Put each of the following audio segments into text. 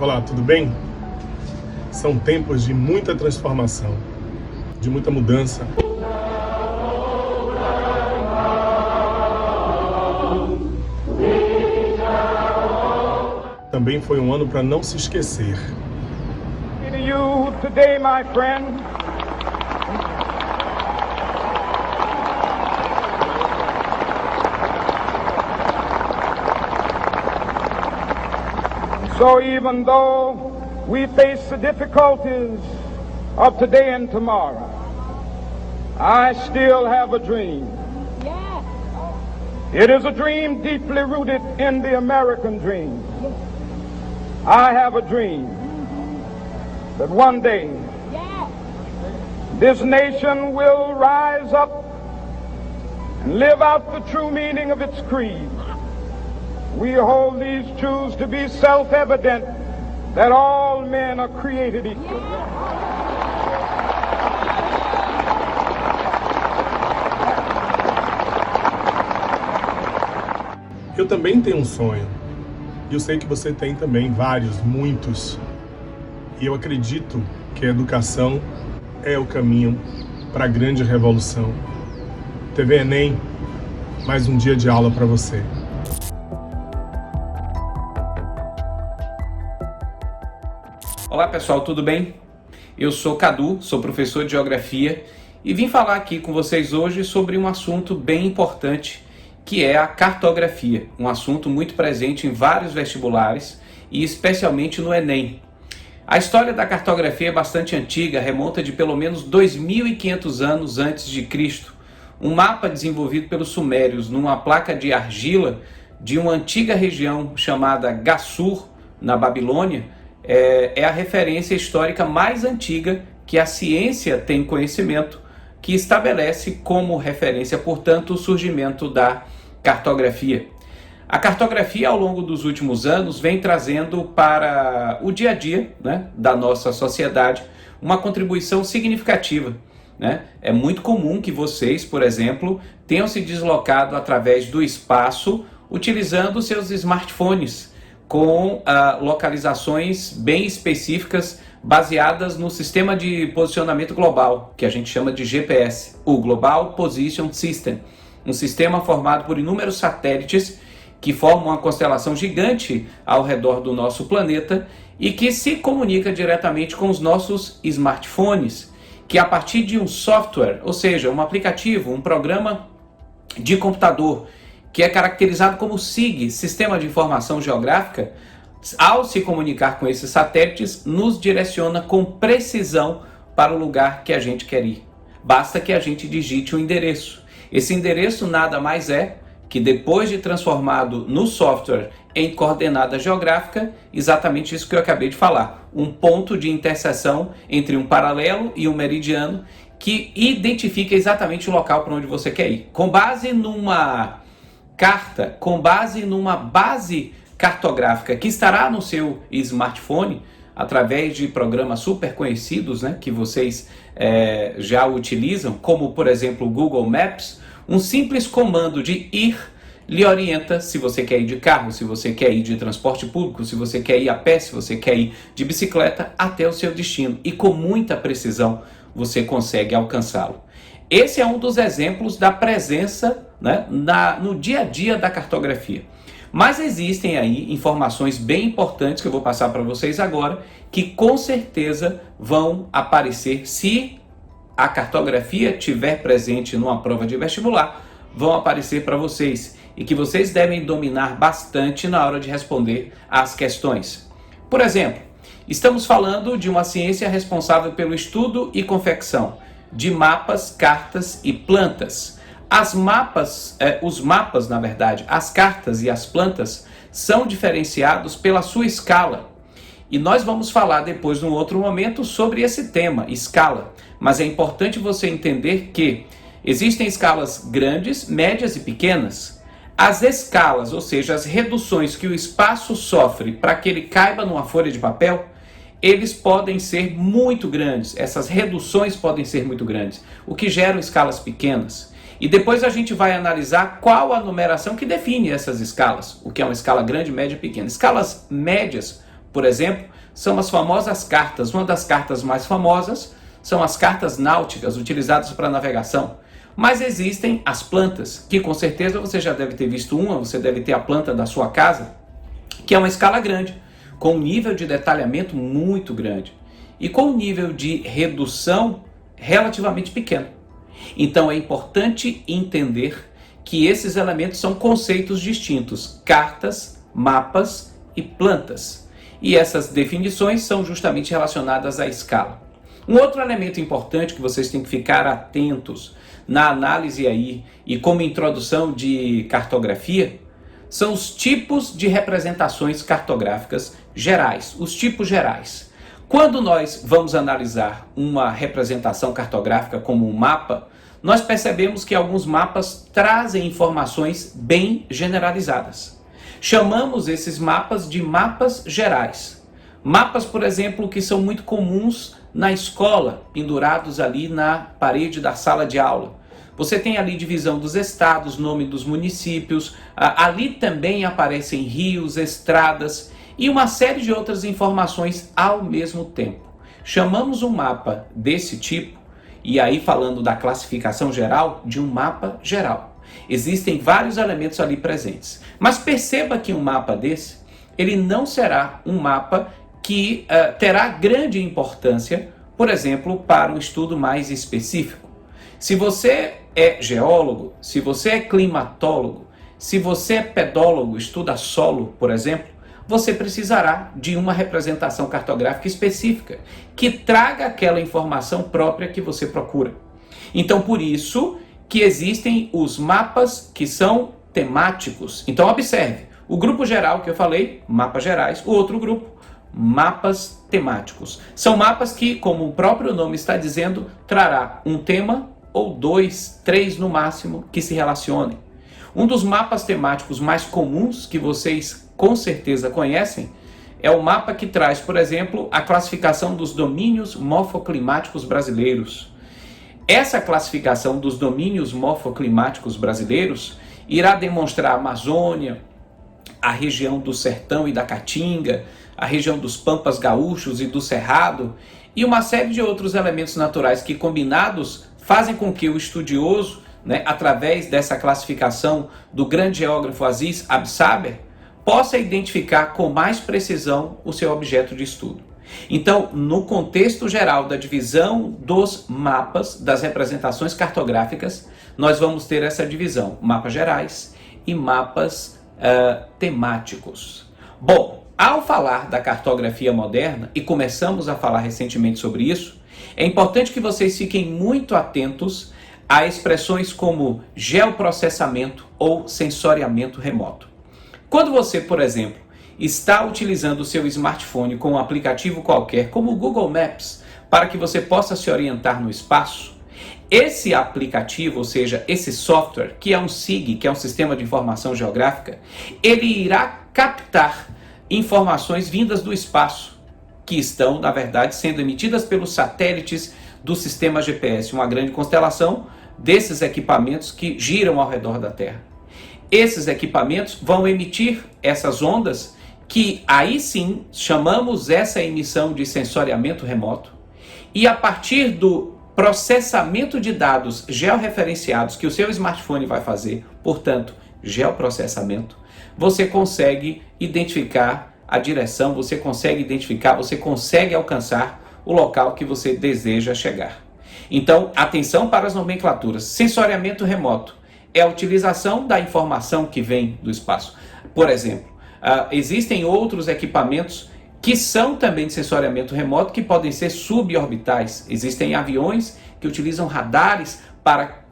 Olá, tudo bem? São tempos de muita transformação, de muita mudança. Também foi um ano para não se esquecer. To you today, my friend, so even though we face the difficulties of today and tomorrow, I still have a dream. It is a dream deeply rooted in the American dream. I have a dream that one day this nation will rise up and live out the true meaning of its creed. We hold these truths to be self-evident, that all men are created equal. Eu também tenho um sonho. E eu sei que você tem também vários, muitos. E eu acredito que a educação é o caminho para a grande revolução. TV Enem, mais um dia de aula para você. Olá pessoal, tudo bem? Eu sou Cadu, sou professor de Geografia e vim falar aqui com vocês hoje sobre um assunto bem importante, que é a cartografia, um assunto muito presente em vários vestibulares e especialmente no Enem. A história da cartografia é bastante antiga, remonta de pelo menos 2.500 anos antes de Cristo. Um mapa desenvolvido pelos sumérios numa placa de argila de uma antiga região chamada Gassur, na Babilônia, é a referência histórica mais antiga que a ciência tem conhecimento, que estabelece como referência, portanto, o surgimento da cartografia. A cartografia, ao longo dos últimos anos, vem trazendo para o dia a dia, né, da nossa sociedade uma contribuição significativa. É muito comum que vocês, por exemplo, tenham se deslocado através do espaço utilizando seus smartphones, com localizações bem específicas baseadas no sistema de posicionamento global, que a gente chama de GPS, o Global Position System, um sistema formado por inúmeros satélites que formam uma constelação gigante ao redor do nosso planeta e que se comunica diretamente com os nossos smartphones, que a partir de um software, ou seja, um aplicativo, um programa de computador, que é caracterizado como SIG, Sistema de Informação Geográfica, ao se comunicar com esses satélites, nos direciona com precisão para o lugar que a gente quer ir. Basta que a gente digite um endereço. Esse endereço nada mais é que, depois de transformado no software em coordenada geográfica, exatamente isso que eu acabei de falar, um ponto de interseção entre um paralelo e um meridiano que identifica exatamente o local para onde você quer ir. Com base numa carta, com base numa base cartográfica que estará no seu smartphone, através de programas super conhecidos, que vocês já utilizam, como por exemplo o Google Maps, um simples comando de ir lhe orienta se você quer ir de carro, se você quer ir de transporte público, se você quer ir a pé, se você quer ir de bicicleta, até o seu destino. E com muita precisão você consegue alcançá-lo. Esse é um dos exemplos da presença no dia a dia da cartografia. Mas existem aí informações bem importantes que eu vou passar para vocês agora, que com certeza vão aparecer se a cartografia estiver presente numa prova de vestibular, vão aparecer para vocês e que vocês devem dominar bastante na hora de responder às questões. Por exemplo, estamos falando de uma ciência responsável pelo estudo e confecção de mapas, cartas e plantas. As cartas e as plantas são diferenciados pela sua escala. E nós vamos falar depois, num outro momento, sobre esse tema, escala. Mas é importante você entender que existem escalas grandes, médias e pequenas. As escalas, ou seja, as reduções que o espaço sofre para que ele caiba numa folha de papel, eles podem ser muito grandes. Essas reduções podem ser muito grandes, o que geram escalas pequenas. E depois a gente vai analisar qual a numeração que define essas escalas, o que é uma escala grande, média e pequena. Escalas médias, por exemplo, são as famosas cartas. Uma das cartas mais famosas são as cartas náuticas, utilizadas para navegação. Mas existem as plantas, que com certeza você já deve ter visto uma, você deve ter a planta da sua casa, que é uma escala grande, com um nível de detalhamento muito grande e com um nível de redução relativamente pequeno. Então é importante entender que esses elementos são conceitos distintos: cartas, mapas e plantas. E essas definições são justamente relacionadas à escala. Um outro elemento importante que vocês têm que ficar atentos na análise aí e como introdução de cartografia são os tipos de representações cartográficas gerais, os tipos gerais. Quando nós vamos analisar uma representação cartográfica como um mapa, nós percebemos que alguns mapas trazem informações bem generalizadas. Chamamos esses mapas de mapas gerais. Mapas, por exemplo, que são muito comuns na escola, pendurados ali na parede da sala de aula. Você tem ali divisão dos estados, nome dos municípios, ali também aparecem rios, estradas e uma série de outras informações ao mesmo tempo. Chamamos um mapa desse tipo, e aí falando da classificação geral, de um mapa geral. Existem vários elementos ali presentes. Mas perceba que um mapa desse, ele não será um mapa que terá grande importância, por exemplo, para um estudo mais específico. Se você é geólogo, se você é climatólogo, se você é pedólogo, estuda solo, por exemplo, você precisará de uma representação cartográfica específica que traga aquela informação própria que você procura. Então, por isso que existem os mapas que são temáticos. Então, observe, o grupo geral que eu falei, mapas gerais, o outro grupo, mapas temáticos. São mapas que, como o próprio nome está dizendo, trará um tema ou 2, 3 no máximo que se relacionem. Um dos mapas temáticos mais comuns que vocês com certeza conhecem é o mapa que traz, por exemplo, a classificação dos domínios morfoclimáticos brasileiros. Essa classificação dos domínios morfoclimáticos brasileiros irá demonstrar a Amazônia, a região do Sertão e da Caatinga, a região dos Pampas Gaúchos e do Cerrado e uma série de outros elementos naturais que, combinados, fazem com que o estudioso, através dessa classificação do grande geógrafo Aziz Absaber, possa identificar com mais precisão o seu objeto de estudo. Então, no contexto geral da divisão dos mapas, das representações cartográficas, nós vamos ter essa divisão, mapas gerais e mapas temáticos. Bom, ao falar da cartografia moderna, e começamos a falar recentemente sobre isso, é importante que vocês fiquem muito atentos a expressões como geoprocessamento ou sensoriamento remoto. Quando você, por exemplo, está utilizando o seu smartphone com um aplicativo qualquer, como o Google Maps, para que você possa se orientar no espaço, esse aplicativo, ou seja, esse software, que é um SIG, que é um Sistema de Informação Geográfica, ele irá captar informações vindas do espaço, que estão, na verdade, sendo emitidas pelos satélites do sistema GPS, uma grande constelação desses equipamentos que giram ao redor da Terra. Esses equipamentos vão emitir essas ondas que aí sim chamamos essa emissão de sensoriamento remoto, e a partir do processamento de dados georreferenciados que o seu smartphone vai fazer, portanto, geoprocessamento, você consegue identificar a direção, você consegue alcançar o local que você deseja chegar. Então, atenção para as nomenclaturas. Sensoriamento remoto é a utilização da informação que vem do espaço. Por exemplo, existem outros equipamentos que são também de sensoriamento remoto, que podem ser suborbitais. Existem aviões que utilizam radares para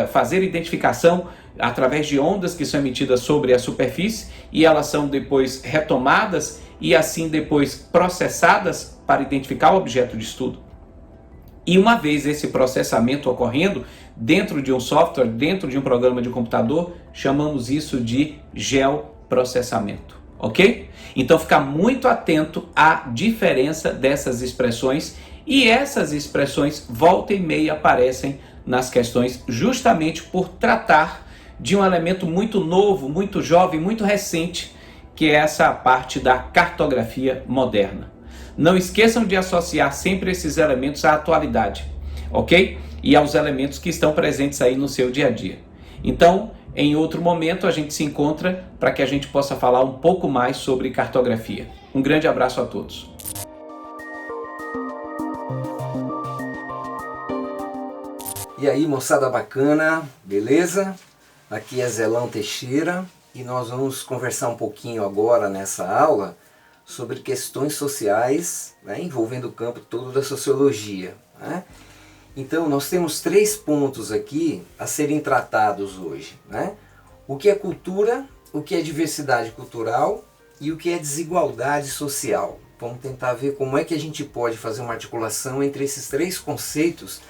fazer identificação através de ondas que são emitidas sobre a superfície, e elas são depois retomadas e assim depois processadas para identificar o objeto de estudo. E uma vez esse processamento ocorrendo dentro de um software, dentro de um programa de computador, chamamos isso de geoprocessamento, ok? Então ficar muito atento à diferença dessas expressões, e essas expressões volta e meia aparecem nas questões justamente por tratar de um elemento muito novo, muito jovem, muito recente, que é essa parte da cartografia moderna. Não esqueçam de associar sempre esses elementos à atualidade, ok? E aos elementos que estão presentes aí no seu dia a dia. Então, em outro momento, a gente se encontra para que a gente possa falar um pouco mais sobre cartografia. Um grande abraço a todos. E aí, moçada bacana, beleza? Aqui é Zelão Teixeira e nós vamos conversar um pouquinho agora nessa aula sobre questões sociais, né, envolvendo o campo todo da sociologia, né? Então nós temos 3 pontos aqui a serem tratados hoje, né? O que é cultura, o que é diversidade cultural e o que é desigualdade social. Vamos tentar ver como é que a gente pode fazer uma articulação entre esses 3 conceitos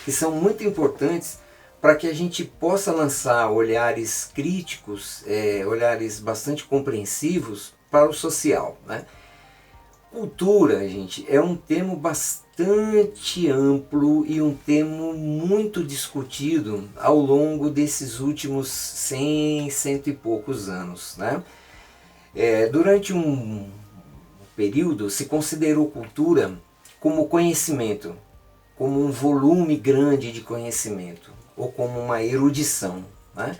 que são muito importantes para que a gente possa lançar olhares críticos, olhares bastante compreensivos para o social, né? Cultura, gente, é um termo bastante amplo e um termo muito discutido ao longo desses últimos 100 e poucos anos, né? Durante um período se considerou cultura como conhecimento, como um volume grande de conhecimento, ou como uma erudição, né?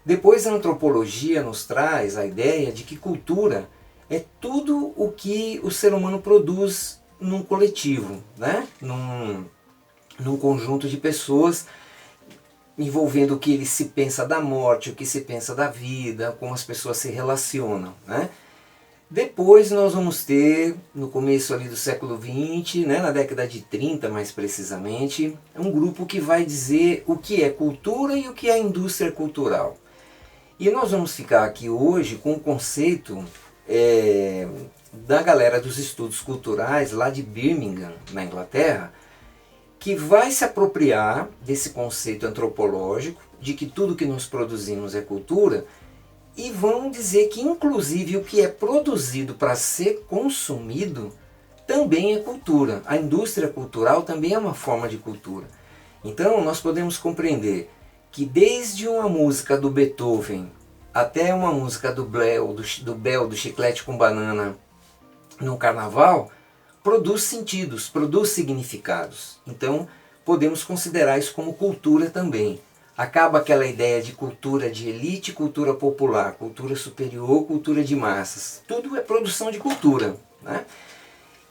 Depois a antropologia nos traz a ideia de que cultura é tudo o que o ser humano produz num coletivo, né? Num conjunto de pessoas, envolvendo o que ele se pensa da morte, o que se pensa da vida, como as pessoas se relacionam, né? Depois nós vamos ter, no começo ali do século XX, né, na década de 30 mais precisamente, um grupo que vai dizer o que é cultura e o que é indústria cultural. E nós vamos ficar aqui hoje com o conceito da galera dos estudos culturais lá de Birmingham, na Inglaterra, que vai se apropriar desse conceito antropológico de que tudo que nós produzimos é cultura, e vão dizer que inclusive o que é produzido para ser consumido também é cultura. A indústria cultural também é uma forma de cultura. Então nós podemos compreender que desde uma música do Beethoven até uma música do Bel, do Chiclete com Banana no carnaval, produz sentidos, produz significados. Então podemos considerar isso como cultura também. Acaba aquela ideia de cultura de elite, cultura popular, cultura superior, cultura de massas. Tudo é produção de cultura, né?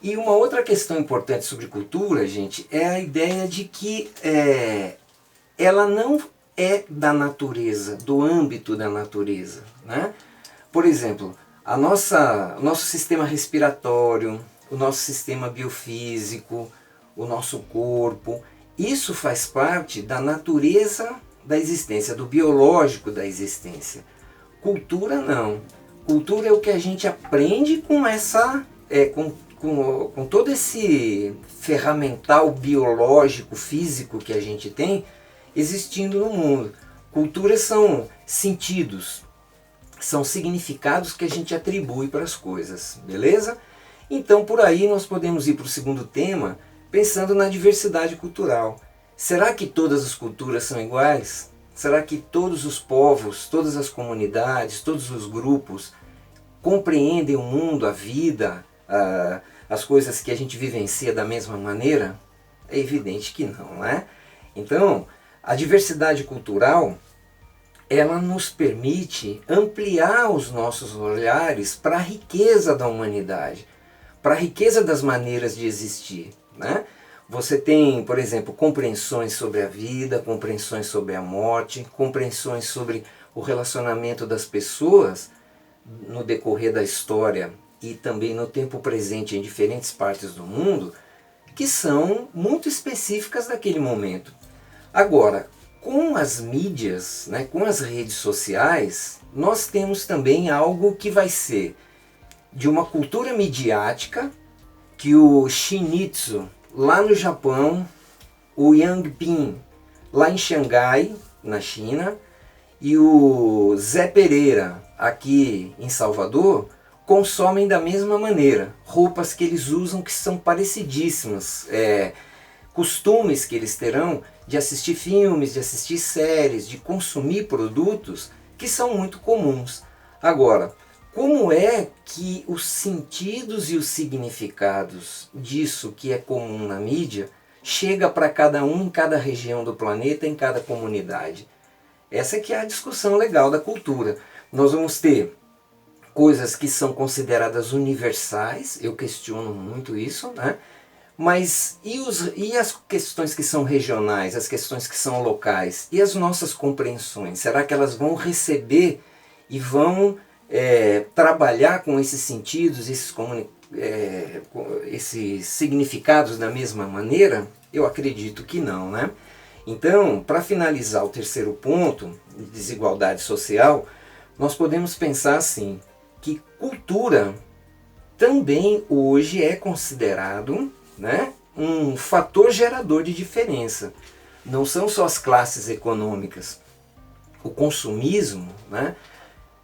E uma outra questão importante sobre cultura, gente, é a ideia de que ela não é da natureza, do âmbito da natureza, né? Por exemplo, o nosso sistema respiratório, o nosso sistema biofísico, o nosso corpo, isso faz parte da natureza da existência, do biológico da existência. Cultura não. Cultura é o que a gente aprende com com todo esse ferramental biológico, físico que a gente tem existindo no mundo. Cultura são sentidos, são significados que a gente atribui para as coisas, beleza? Então por aí nós podemos ir para o segundo tema, pensando na diversidade cultural. Será que todas as culturas são iguais? Será que todos os povos, todas as comunidades, todos os grupos compreendem o mundo, a vida, as coisas que a gente vivencia da mesma maneira? É evidente que não, né? Então, a diversidade cultural, ela nos permite ampliar os nossos olhares para a riqueza da humanidade, para a riqueza das maneiras de existir, né? Você tem, por exemplo, compreensões sobre a vida, compreensões sobre a morte, compreensões sobre o relacionamento das pessoas no decorrer da história e também no tempo presente em diferentes partes do mundo, que são muito específicas daquele momento. Agora, com as mídias, né, com as redes sociais, nós temos também algo que vai ser de uma cultura midiática que o Shinichi, lá no Japão, o Yang Ping, lá em Xangai, na China, e o Zé Pereira, aqui em Salvador, consomem da mesma maneira. Roupas que eles usam que são parecidíssimas, costumes que eles terão de assistir filmes, de assistir séries, de consumir produtos que são muito comuns. Agora, como é que os sentidos e os significados disso que é comum na mídia chega para cada um em cada região do planeta, em cada comunidade? Essa que é a discussão legal da cultura. Nós vamos ter coisas que são consideradas universais, eu questiono muito isso, né? Mas e as questões que são regionais, as questões que são locais? E as nossas compreensões? Será que elas vão receber e vão trabalhar com esses sentidos, esses significados da mesma maneira? Eu acredito que não, né? Então, para finalizar o terceiro ponto, de desigualdade social, nós podemos pensar assim, que cultura também hoje é considerado, né, um fator gerador de diferença. Não são só as classes econômicas. O consumismo, né,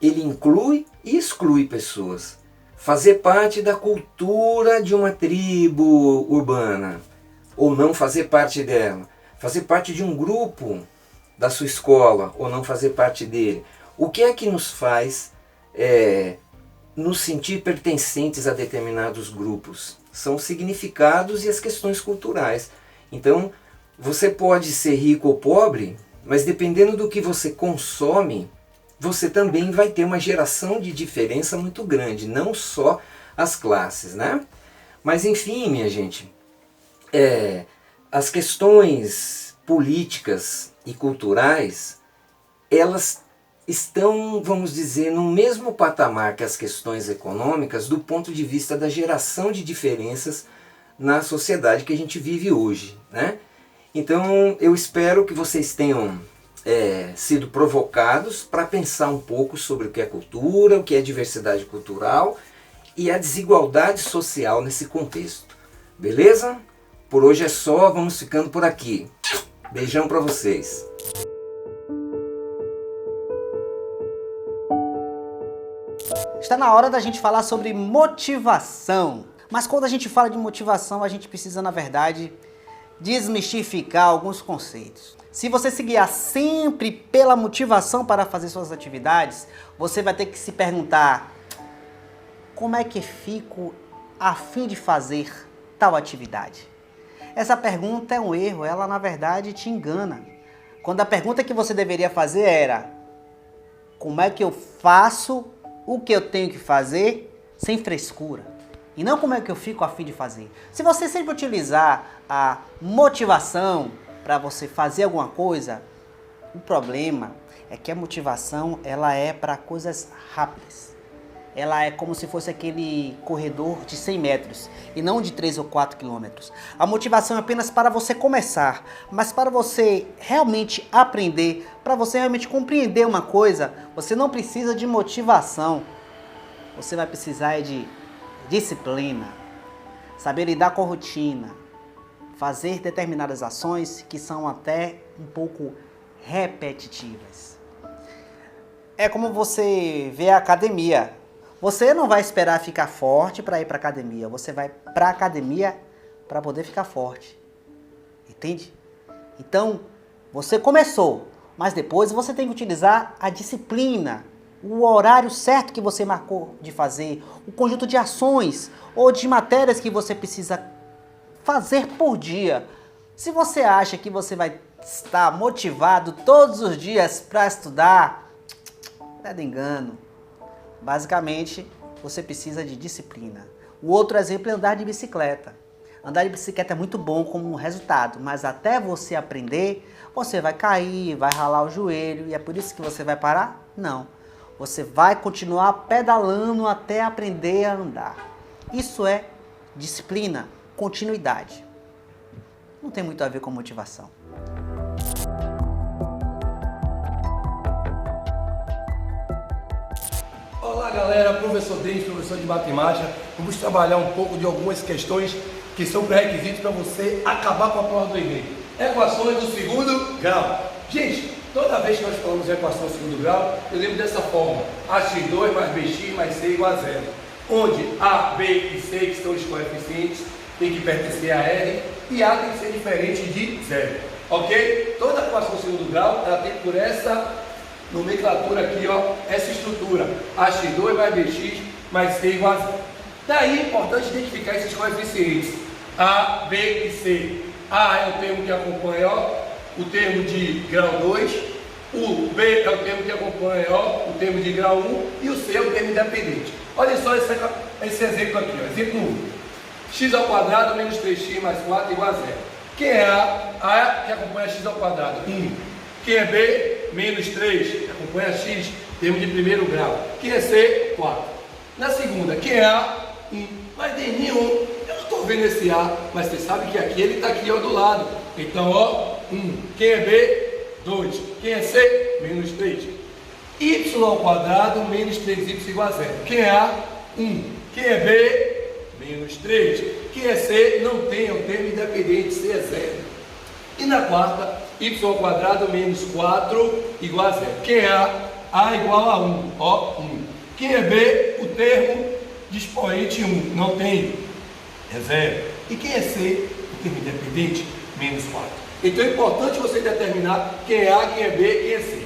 ele inclui e exclui pessoas. Fazer parte da cultura de uma tribo urbana, ou não fazer parte dela. Fazer parte de um grupo da sua escola, ou não fazer parte dele. O que é que nos faz nos sentir pertencentes a determinados grupos? São os significados e as questões culturais. Então, você pode ser rico ou pobre, mas dependendo do que você consome, você também vai ter uma geração de diferença muito grande, não só as classes, né? Mas enfim, minha gente, as questões políticas e culturais, elas estão, vamos dizer, no mesmo patamar que as questões econômicas do ponto de vista da geração de diferenças na sociedade que a gente vive hoje, né? Então eu espero que vocês tenham sido provocados para pensar um pouco sobre o que é cultura, o que é diversidade cultural e a desigualdade social nesse contexto. Beleza? Por hoje é só, vamos ficando por aqui. Beijão para vocês. Está na hora da gente falar sobre motivação. Mas quando a gente fala de motivação, a gente precisa, na verdade, desmistificar alguns conceitos. Se você se guiar sempre pela motivação para fazer suas atividades, você vai ter que se perguntar: como é que fico a fim de fazer tal atividade? Essa pergunta é um erro, ela na verdade te engana. Quando a pergunta que você deveria fazer era: como é que eu faço o que eu tenho que fazer sem frescura? E não como é que eu fico a fim de fazer. Se você sempre utilizar a motivação para você fazer alguma coisa, o problema é que a motivação ela é para coisas rápidas. Ela é como se fosse aquele corredor de 100 metros e não de 3 ou 4 quilômetros. A motivação é apenas para você começar, mas para você realmente aprender, para você realmente compreender uma coisa, você não precisa de motivação. Você vai precisar de disciplina, saber lidar com a rotina, fazer determinadas ações que são até um pouco repetitivas. É como você vê a academia. Você não vai esperar ficar forte para ir para a academia. Você vai para a academia para poder ficar forte. Entende? Então, você começou, mas depois você tem que utilizar a disciplina, o horário certo que você marcou de fazer, o conjunto de ações ou de matérias que você precisa fazer por dia. Se você acha que você vai estar motivado todos os dias para estudar, é de engano. Basicamente, você precisa de disciplina. O outro exemplo é andar de bicicleta. Andar de bicicleta é muito bom como resultado, mas até você aprender, você vai cair, vai ralar o joelho e é por isso que você vai parar? Não. Você vai continuar pedalando até aprender a andar. Isso é disciplina, continuidade. Não tem muito a ver com motivação. Olá galera, professor Denis, professor de matemática. Vamos trabalhar um pouco de algumas questões que são pré-requisitos para você acabar com a prova do Enem. Equações do segundo grau. Gente, toda vez que nós falamos de equação do segundo grau, eu lembro dessa forma: ax2 mais bx mais c igual a zero. Onde a, b e c, que são os coeficientes, tem que pertencer a R e a tem que ser diferente de zero. Ok? Toda equação do segundo grau, ela tem por essa nomenclatura aqui, ó, essa estrutura: ax2 mais bx mais c igual a zero. Daí é importante identificar esses coeficientes a, b e c. A é o termo que acompanha, ó, o termo de grau 2, o b é o termo que acompanha, ó, o termo de grau 1 e o c é o termo independente. Olha só esse exemplo aqui, ó, exemplo 1. X ao quadrado menos 3x mais 4 igual a zero. Quem é a? A que acompanha x ao quadrado? 1. Quem é b? Menos 3, que acompanha x, termo de primeiro grau. Quem é c? 4. Na segunda, quem é a? 1. Mas de nenhum, eu não estou vendo esse a, mas você sabe que aqui ele está aqui, ó, do lado. Então, ó, 1. Quem é b? 2. Quem é c? Menos 3. Y ao quadrado menos 3y igual a zero. Quem é a? 1. Quem é b? Menos 3. Quem é c? Não tem, é o termo independente, c é zero. E na quarta, y ao quadrado menos 4 igual a zero. Quem é a? A igual a 1, ó, 1. Quem é b? O termo de expoente 1, não tem, é zero. E quem é c? O termo independente, menos 4. Então é importante você determinar quem é a, quem é b, quem é c.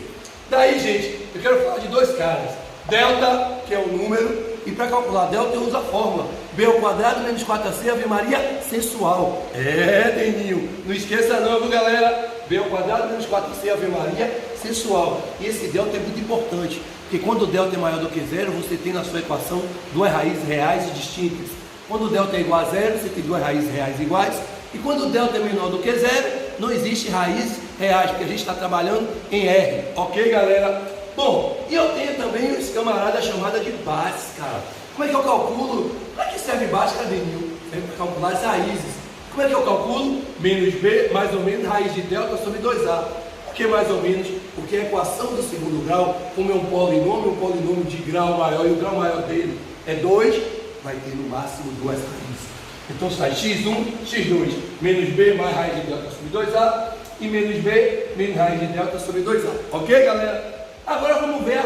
Daí, gente, eu quero falar de dois caras. Delta, que é o número, e para calcular delta eu uso a fórmula b ao quadrado menos 4ac, Ave Maria, sensual. É, Deninho, não esqueça não, viu galera? B ao quadrado menos 4ac, Ave Maria, sensual. E esse delta é muito importante, porque quando o delta é maior do que zero, você tem na sua equação duas raízes reais e distintas. Quando o delta é igual a zero, você tem duas raízes reais iguais. E quando o delta é menor do que zero, não existe raízes reais, porque a gente está trabalhando em R. Ok, galera? Bom, e eu tenho também esse camarada chamado de Bhaskara. Como é que eu calculo? Para que serve Bhaskara, Denil? Serve para calcular as raízes. Como é que eu calculo? Menos b, mais ou menos, raiz de delta sobre 2a. Por que mais ou menos? Porque a equação do segundo grau, como é um polinômio de grau maior, e o grau maior dele é 2, vai ter no máximo duas raízes. Então sai x1, x2, menos b mais raiz de delta sobre 2a, e menos b, menos raiz de delta sobre 2a. Ok, galera? Agora vamos ver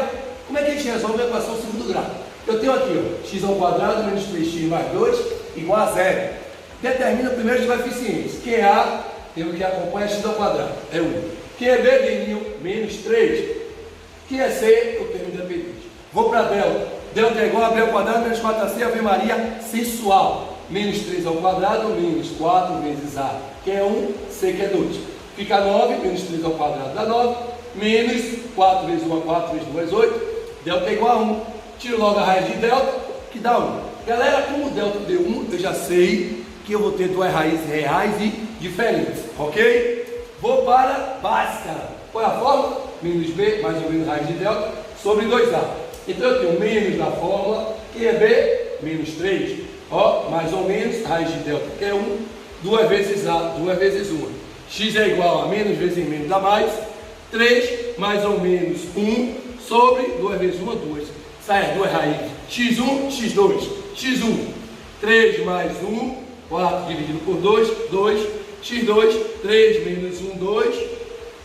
como é que a gente resolve a equação do segundo grau. Eu tenho aqui, ó, x ao quadrado menos 3x mais 2 igual a zero. Determina primeiro os coeficientes. Quem é a? Tem o que acompanha x ao quadrado, é 1. Quem é b, Deninho? Menos 3. Quem é c? O termo independente. Vou para delta. Delta é igual a b ao quadrado menos 4ac, Ave Maria, sensual. Menos 3 ao quadrado menos 4 vezes a, que é 1, c que é 2. Fica 9, menos 3 ao quadrado dá 9, menos 4 vezes 1 é 4 vezes 2 é 8, delta é igual a 1. Tiro logo a raiz de delta, que dá 1. Galera, como o delta deu 1, eu já sei que eu vou ter duas raízes reais e diferentes, ok? Vou para Bhaskara. Qual é a fórmula? Menos b, mais ou menos raiz de delta, sobre 2a. Então eu tenho menos da fórmula, que é b, menos 3. Ó, mais ou menos, raiz de delta, que é 1, 2 vezes a, 2 vezes 1. X é igual a menos vezes menos dá mais, 3 mais ou menos 1 sobre 2 vezes 1, 2. Sai as duas raízes, x1, x2, x1, 3 mais 1, 4 dividido por 2, 2, x2, 3 menos 1, 2,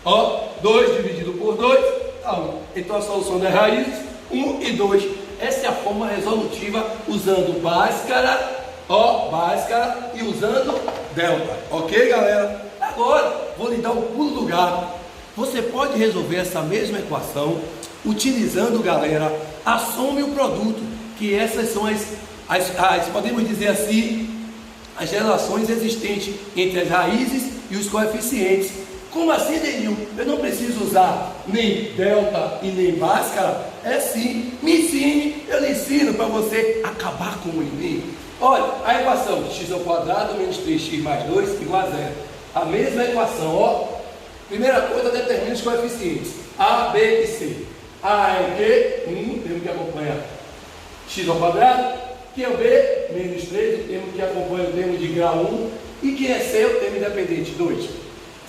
ó, 2 dividido por 2, tá 1. Então a solução das raízes, 1 e 2. Essa é a forma resolutiva usando Bhaskara, ó, Bhaskara e usando delta. Ok, galera? Agora, vou lhe dar um pulo do gato. Você pode resolver essa mesma equação utilizando, galera, a soma e o produto, que essas são as podemos dizer assim, as relações existentes entre as raízes e os coeficientes. Como assim, Denil? Eu não preciso usar nem delta e nem Bhaskara? É sim, me ensine, eu lhe ensino para você acabar com o Enem. Olha, a equação de x ao quadrado menos 3x mais 2 igual a zero. A mesma equação, ó. Primeira coisa, determina os coeficientes a, b e c. A é o quê? 1, termo que acompanha x ao quadrado. Que é o b? Menos 3, o termo que acompanha o termo de grau 1. E que é c? O termo independente, 2.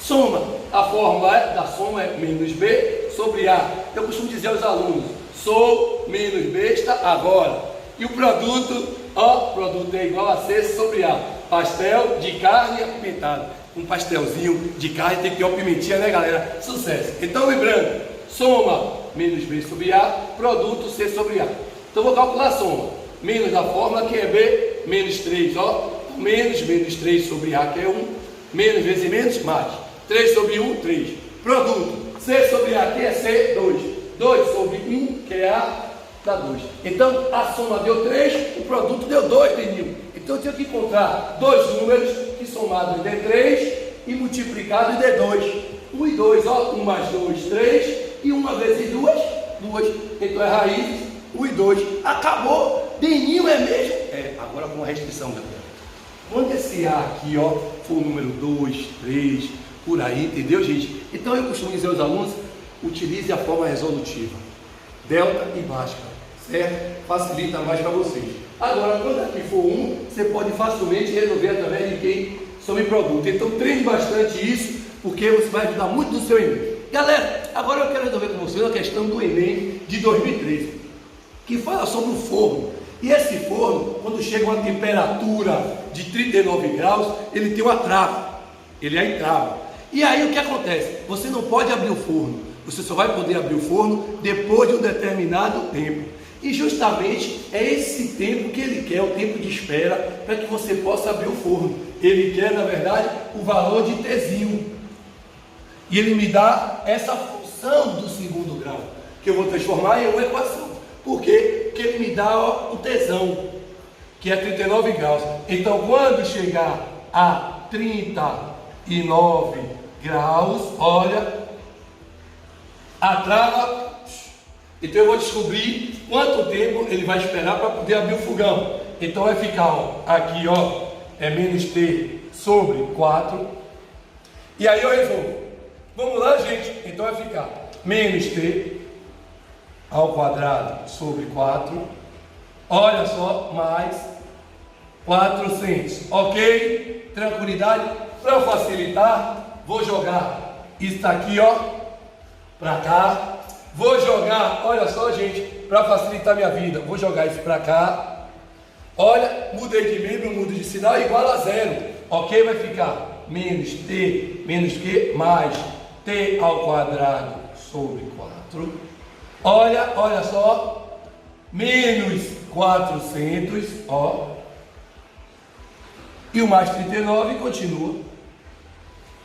Soma. A fórmula da soma é menos b sobre a. Eu costumo dizer aos alunos, Sou menos besta agora. E o produto, produto é igual a C sobre A. Pastel de carne apimentada. Um pastelzinho de carne tem que ter uma pimentinha, né, galera? Sucesso. Então, lembrando, soma menos B sobre A, produto C sobre A. Então, vou calcular a soma. Menos da fórmula, que é B, menos 3, menos 3 sobre A, que é 1. Menos vezes menos, mais. 3 sobre 1, 3. Produto, C sobre A, que é C, 2. 2 sobre 1, que é A, dá 2. Então, a soma deu 3, o produto deu 2, Denil. Então, eu tinha que encontrar dois números que somados dê 3 e multiplicados dê 2. 1 e 2, 1 mais 2, 3. E 1 vezes 2, 2. Então, é raiz, 1 e 2. Acabou. Denil é mesmo? Agora com uma restrição, galera. Quando esse A aqui, for o número 2, 3, por aí, entendeu, gente? Então, eu costumo dizer aos alunos, utilize a forma resolutiva. Delta e Bhaskara, certo? Facilita mais para vocês. Agora, quando aqui for 1, você pode facilmente resolver através de quem some produto. Então, treine bastante isso, porque você vai ajudar muito no seu Enem. Galera, agora eu quero resolver com vocês a questão do Enem de 2013, que fala sobre o forno. E esse forno, quando chega a uma temperatura de 39 graus, ele tem uma trava. Ele é em trava. E aí o que acontece? Você não pode abrir o forno. Você só vai poder abrir o forno depois de um determinado tempo. E justamente é esse tempo que ele quer, o tempo de espera, para que você possa abrir o forno. Ele quer, na verdade, o valor de Tzinho. E ele me dá essa função do segundo grau, que eu vou transformar em uma equação. Por quê? Porque ele me dá o tesão, que é 39 graus. Então, quando chegar a 39 graus, olha, a trava. Então eu vou descobrir quanto tempo ele vai esperar para poder abrir o fogão. Então vai ficar, aqui é menos T sobre 4. E aí eu resolvo. Vamos lá, gente? Então vai ficar menos T ao quadrado sobre 4. Olha só, mais 400. Ok? Tranquilidade? Para facilitar, vou jogar isso aqui, para cá. Vou jogar, olha só, gente, para facilitar minha vida, vou jogar isso para cá. Olha, mudei de membro, mudo de sinal, igual a 0. Ok? Vai ficar menos T, menos Q, mais T ao quadrado sobre 4. Olha só, menos 400, e o mais 39 continua.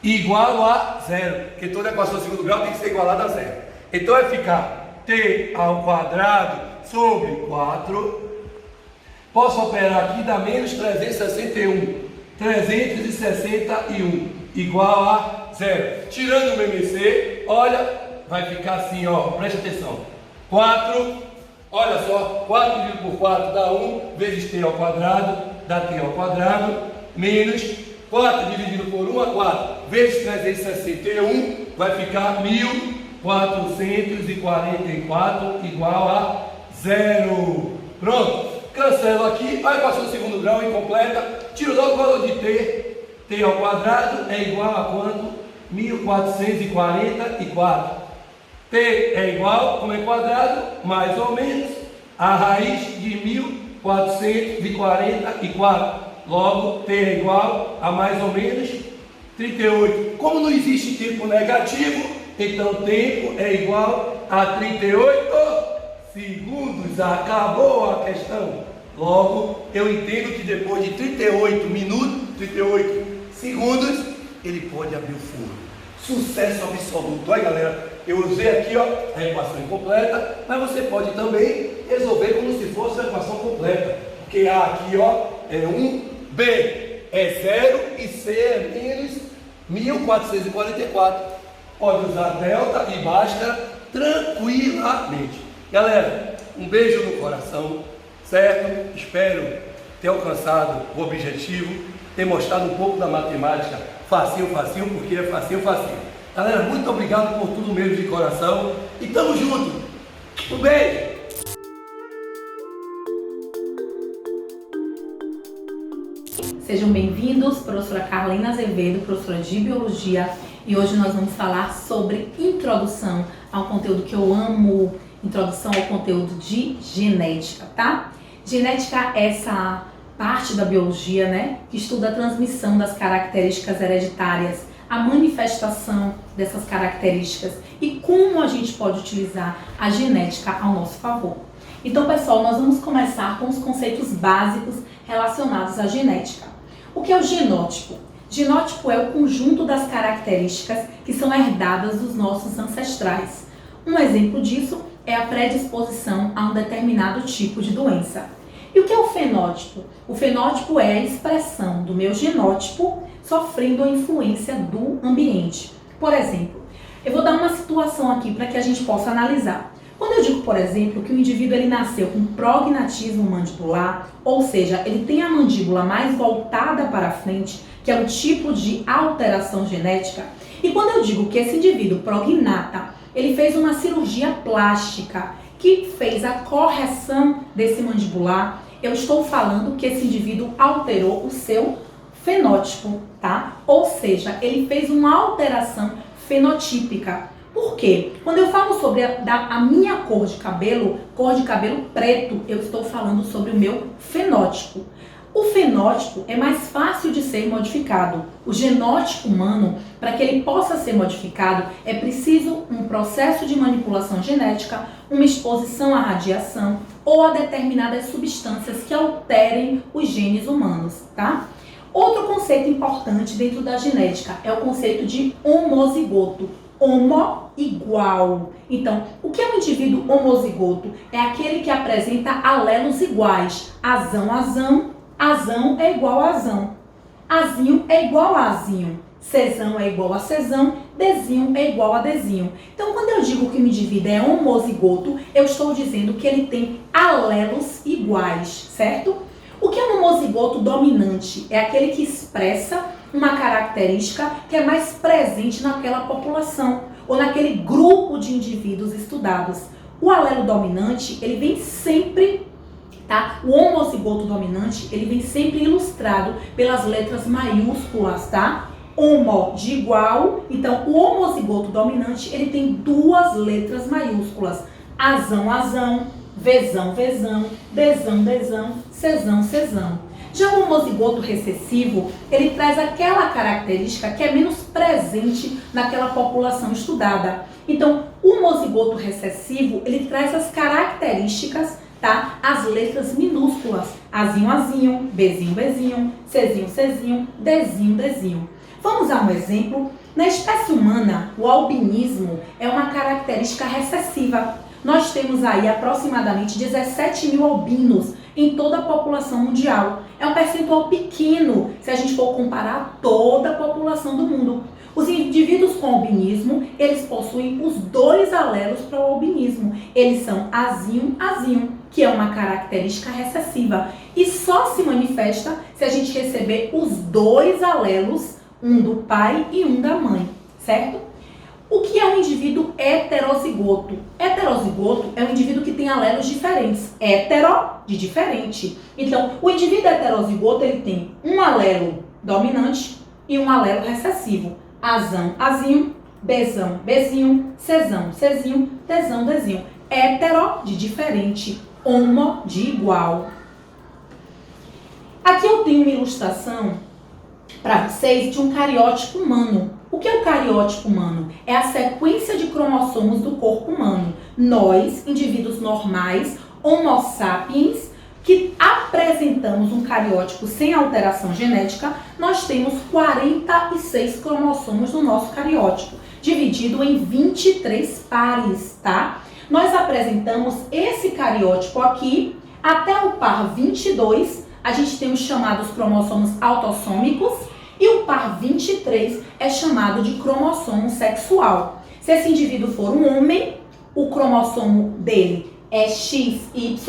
Igual a 0, porque toda equação do segundo grau tem que ser igualada a 0. Então vai ficar T ao quadrado sobre 4. Posso operar aqui, dá menos 361. 361 igual a 0. Tirando o MMC, olha, vai ficar assim, presta atenção. 4, olha só, 4 dividido por 4 dá 1, vezes T ao quadrado, dá T ao quadrado, menos 4 dividido por 1 a 4, vezes 361, vai ficar 1444 igual a 0. Pronto, cancelo aqui, a equação do segundo grau incompleta, tiro logo o valor de T. T ao quadrado é igual a quanto? 1444. T é igual, como é quadrado, mais ou menos, a raiz de 1444. Logo, T é igual a mais ou menos 38. Como não existe tempo negativo, então tempo é igual a 38 segundos. Acabou a questão. Logo, eu entendo que depois de 38 minutos, 38 segundos, ele pode abrir o forno. Sucesso absoluto. Olha, galera, eu usei aqui a equação incompleta, mas você pode também resolver como se fosse uma equação completa. Porque A aqui é 1, B é 0 e C é menos 1444. Pode usar delta e Bhaskara tranquilamente. Galera, um beijo no coração, certo? Espero ter alcançado o objetivo, ter mostrado um pouco da matemática facinho, porque é facinho. Galera, muito obrigado por tudo mesmo de coração e tamo junto. Um beijo! Sejam bem-vindos, professora Carlina Azevedo, professora de Biologia, e hoje nós vamos falar sobre introdução ao conteúdo que eu amo introdução ao conteúdo de genética, tá? Genética é essa parte da biologia, né, que estuda a transmissão das características hereditárias, a manifestação dessas características e como a gente pode utilizar a genética ao nosso favor. Então, pessoal, nós vamos começar com os conceitos básicos relacionados à genética. O que é o genótipo? Genótipo é o conjunto das características que são herdadas dos nossos ancestrais. Um exemplo disso é a predisposição a um determinado tipo de doença. E o que é o fenótipo? O fenótipo é a expressão do meu genótipo sofrendo a influência do ambiente. Por exemplo, eu vou dar uma situação aqui para que a gente possa analisar. Quando eu digo, por exemplo, que o indivíduo ele nasceu com prognatismo mandibular, ou seja, ele tem a mandíbula mais voltada para frente, que é um tipo de alteração genética, e quando eu digo que esse indivíduo prognata, ele fez uma cirurgia plástica que fez a correção desse mandibular, eu estou falando que esse indivíduo alterou o seu fenótipo, tá? Ou seja, ele fez uma alteração fenotípica. Por quê? Quando eu falo sobre a minha cor de cabelo preto, eu estou falando sobre o meu fenótipo. O fenótipo é mais fácil de ser modificado. O genótipo humano, para que ele possa ser modificado, é preciso um processo de manipulação genética, uma exposição à radiação ou a determinadas substâncias que alterem os genes humanos, tá? Outro conceito importante dentro da genética é o conceito de homozigoto. Homo, igual. Então, o que é um indivíduo homozigoto? É aquele que apresenta alelos iguais. Azão, azão. Azão é igual a azão. Azinho é igual a azinho. Cezão é igual a cezão. Dezinho é igual a dezinho. Então, quando eu digo que o indivíduo é homozigoto, eu estou dizendo que ele tem alelos iguais, certo? O que é um homozigoto dominante? É aquele que expressa uma característica que é mais presente naquela população ou naquele grupo de indivíduos estudados. O alelo dominante, ele vem sempre, tá? O homozigoto dominante, ele vem sempre ilustrado pelas letras maiúsculas, tá? Homo de igual, então o homozigoto dominante, ele tem duas letras maiúsculas. Azão, azão, vezão, vezão, dezão, dezão, cezão, cezão. Já o homozigoto recessivo, ele traz aquela característica que é menos presente naquela população estudada. Então, o homozigoto recessivo, ele traz as características, tá? As letras minúsculas. Azinho, azinho, bezinho, bezinho, cezinho, cezinho, dezinho, dezinho. Vamos a um exemplo. Na espécie humana, o albinismo é uma característica recessiva. Nós temos aí aproximadamente 17 mil albinos em toda a população mundial. É um percentual pequeno se a gente for comparar toda a população do mundo. Os indivíduos com albinismo, eles possuem os dois alelos para o albinismo. Eles são azinho, azinho, que é uma característica recessiva. E só se manifesta se a gente receber os dois alelos, um do pai e um da mãe, certo? O que é um indivíduo heterozigoto? Heterozigoto é um indivíduo que tem alelos diferentes. Hetero, de diferente. Então, o indivíduo heterozigoto, ele tem um alelo dominante e um alelo recessivo. Azão, azinho, bezão, bezinho, cezão, cezinho, dezão, dezinho. Hetero, de diferente. Homo, de igual. Aqui eu tenho uma ilustração para vocês de um cariótipo humano. O que é o cariótipo humano? É a sequência de cromossomos do corpo humano. Nós, indivíduos normais, Homo sapiens, que apresentamos um cariótipo sem alteração genética, nós temos 46 cromossomos no nosso cariótipo, dividido em 23 pares, tá? Nós apresentamos esse cariótipo aqui até o par 22, a gente tem os chamados cromossomos autossômicos, e o par 23 é chamado de cromossomo sexual. Se esse indivíduo for um homem, o cromossomo dele é XY,